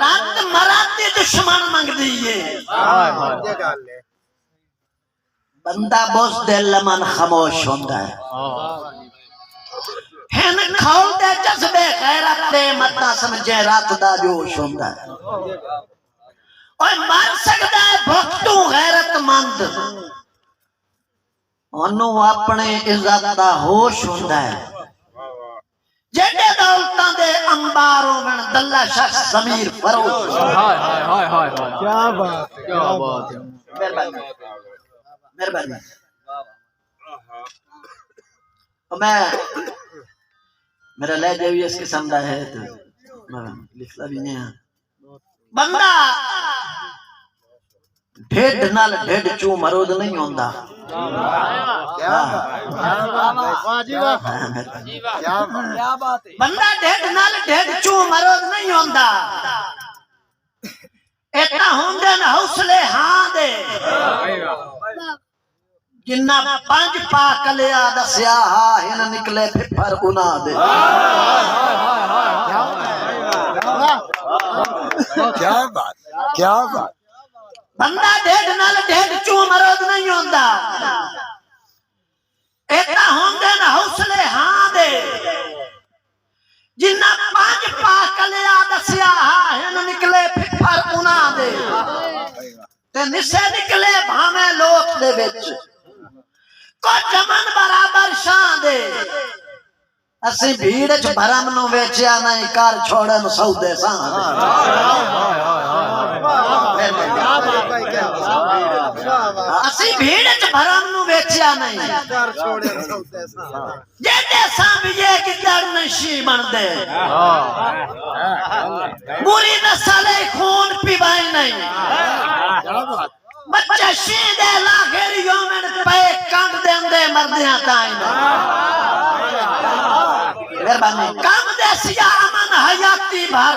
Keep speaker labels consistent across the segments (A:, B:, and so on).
A: रात मराती दुश्मन मंग दिए बंदा बोस दिल मन खामोश होता है हिन खाओ दे जज्बे गैरत दे मत समझे रात दा जोश होता है ओए मर सकदा है भुख तू गैरतमंद ओनू अपने इज्जत दा होश होता है जेडे दौलतां दे अंबार होवन दल्ला शख्स ज़मीर फरोश हाय हाय हाय हाय क्या बात है मेहरबानी मेहरबानी मैं मेरा लहजा भी इस किस्म का है तो मैं लिखता भी नहीं है बंदा ढेड नाल ढेड चू मरोद नहीं होंदा बंदा ढेड नाल ढेड चू मरोद नहीं होंदा इतना होंदे न हौसले हां दे जिन्ना पंज पा कलिया दस्या हा हिन निकले फिफर उना दे
B: क्या बात
A: बंदा ढेड नाल ढेड चू मरोद नहीं होंदा इतना होंदे न हौसले हां दे जिन्ना पंज पा कलिया दस्या हा हिन निकले फिफर उना दे ते निसे निकले भावे लोक दे विच को जमन बराबर शान दे असी भीड़ च भरम नु वेचिया नहीं कर छोड़न सौदे सा असी भीड़ च भरम नु वेचिया नहीं कर छोड़न सौदे सा जेते सांभिए कि कर नशी बन दे बुरी नस्ल खून पीवाई नहीं बच्चे शीदे लागेरियों में पे कंड देंदे मर्दियां ताई मेहरबानी कम देसिया अमन हयाती भर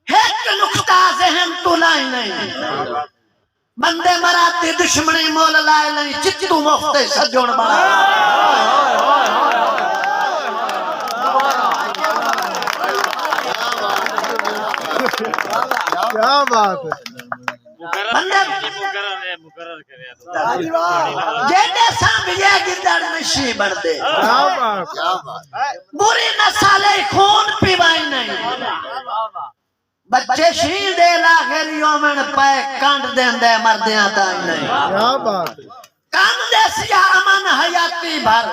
A: एक नुक्ता जहन तुलाई नहीं बंदे मराती दुश्मनी मोल लाए नहीं चित्तू मुफ्ते सजोण बड़ा
B: क्या बात है
A: जेडे सांभिए गिदड़ नशी बन दे बुरी नस्ल खून पीवाई नहीं बच्चे शीदे लागेरियों में पे कंड देंदे मर्दियां ताई नहीं
B: क्या बात
A: कम देसिया अमन हयाती भर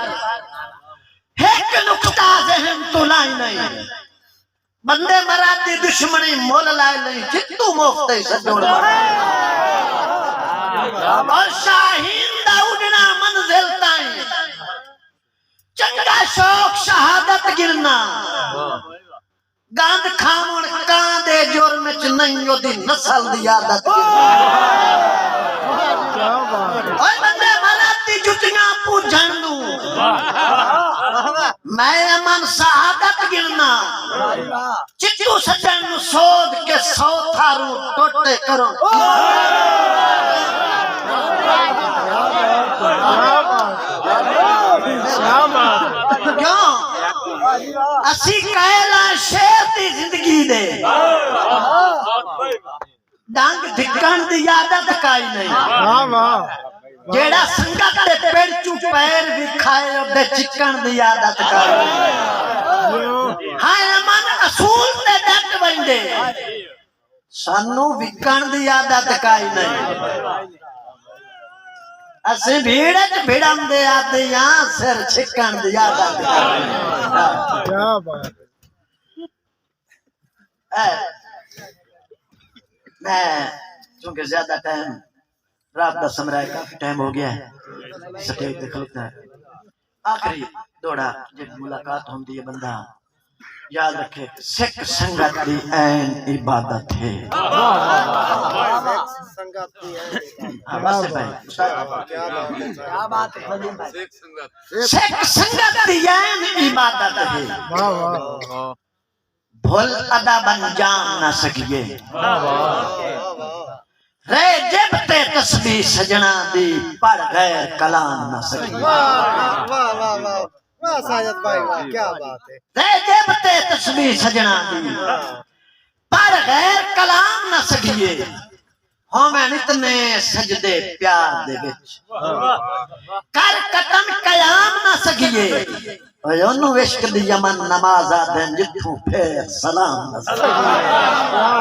A: एक नुक्ता जहन तुलाई नहीं बंदे मराती दुश्मनी मोल लाए नहीं चित्तू मुफ्ते सजोड़ और शाहीन दा उड़ना मंजिल ताई चंगा शौक शहादत गिरना गांद खामण कां दे जुर्म च नहीं ओदी नस्ल दी आदत ओए बंदे मराती जुटियां पूजन नू मैं अमन शहादत गिरना चिट्टू सजन नु सोध के सौ थारू टोटे करो क्यों असी कहला शेर दी जिंदगी दे डंग धिक्कण दी आदत काई नहीं जेड़ा संगत दे पेड़ चू पैर विखाए ओदे चिकन दी आदत काई हाय मन असूल ते डट बंदे सानू विकण दी आदत काई नहीं असी भीड़ च भिड़न दे आदियां सिर छिकन दी आदत
B: क्या बात
A: है मैं चूंकि ज्यादा टाइम रात का समय काफी टाइम हो गया है स्टेज पे खलोता है आखिरी दौड़ा जब मुलाकात होती है बंदा याद रखे सिख संगत की ऐन इबादत है सिख संगत की ऐन इबादत है भूल अदा बन जान न सकिए रे जब ते तस्बीह सजना दी पढ़ गए कलाम न सकी
B: वाह साजद भाई वाह क्या बात है
A: जेबते तस्बीह सजना दी पर गैर कलाम न सगिए होवें इतने सजदे प्यार दे विच कर कतन कयाम न सगिए ओए ओनु इश्क दी यमन नमाज आदन जिथों फेर सलाम न सगिए